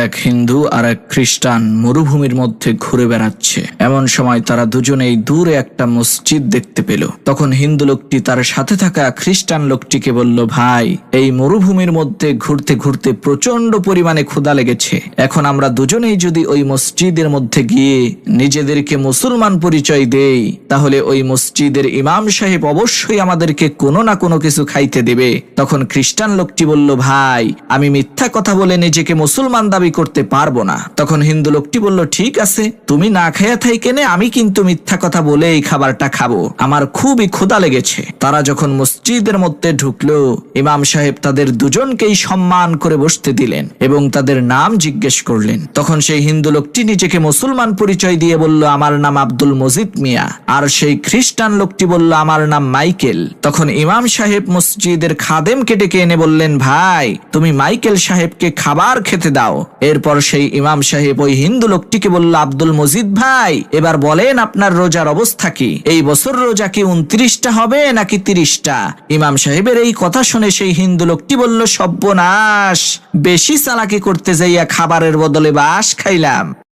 এক হিন্দু আর এক খ্রিস্টান মরুভূমির মধ্যে ঘুরে বেড়াচ্ছে। এমন সময় তারা দুজনেই দূরে একটা মসজিদ দেখতে পেল। তখন হিন্দু লোকটি তার সাথে থাকা খ্রিস্টান লোকটিকে বলল, ভাই, এই মরুভূমির মধ্যে ঘুরতে ঘুরতে প্রচন্ড পরিমাণে ক্ষুধা লেগেছে। এখন আমরা দুজনেই যদি ওই মসজিদের মধ্যে গিয়ে নিজেদেরকে মুসলমান পরিচয় দেই, তাহলে ওই মসজিদের ইমাম সাহেব অবশ্যই আমাদেরকে কোনো না কোনো কিছু খাইতে দেবে। তখন খ্রিস্টান লোকটি বলল, ভাই, আমি মিথ্যা কথা বলে নিজেকে মুসলমান দাবি করতে পারবো না। তখন হিন্দু লোকটি বলল, ঠিক আছে, তুমি না খাইয়া থাইকেনে আমি কিন্তু মিথ্যা কথা বলে এই খাবারটা খাবো, আমার খুবই ক্ষুধা লেগেছে। তারা যখন মসজিদের মধ্যে ঢুকলো, ইমাম সাহেব তাদের দুজনকেই সম্মান করে বসতে দিলেন এবং তাদের নাম জিজ্ঞেস করলেন। তখন সেই হিন্দু লোকটি নিজেকে মুসলমান পরিচয় দিয়ে বলল, আমার নাম আব্দুল মজিদ মিয়া। আর সেই খ্রিস্টান লোকটি বলল, আমার নাম মাইকেল। তখন ইমাম সাহেব মসজিদের খাদেমকে ডেকে এনে বললেন, ভাই, তুমি মাইকেল সাহেবকে খাবার খেতে দাও। এরপর সেই ইমাম সাহেব ওই হিন্দু লোকটিকে বলল, আব্দুল মজিদ ভাই, এবার বলেন আপনার রোজার অবস্থা কি? এই বছর রোজা কি 29টা হবে নাকি 30টা? ইমাম সাহেবের এই কথা শুনে সেই হিন্দু লোকটি বলল, সর্বনাশ, বেশি চালাকি করতে যাইয়া খাবারের বদলে বাস খাইলাম।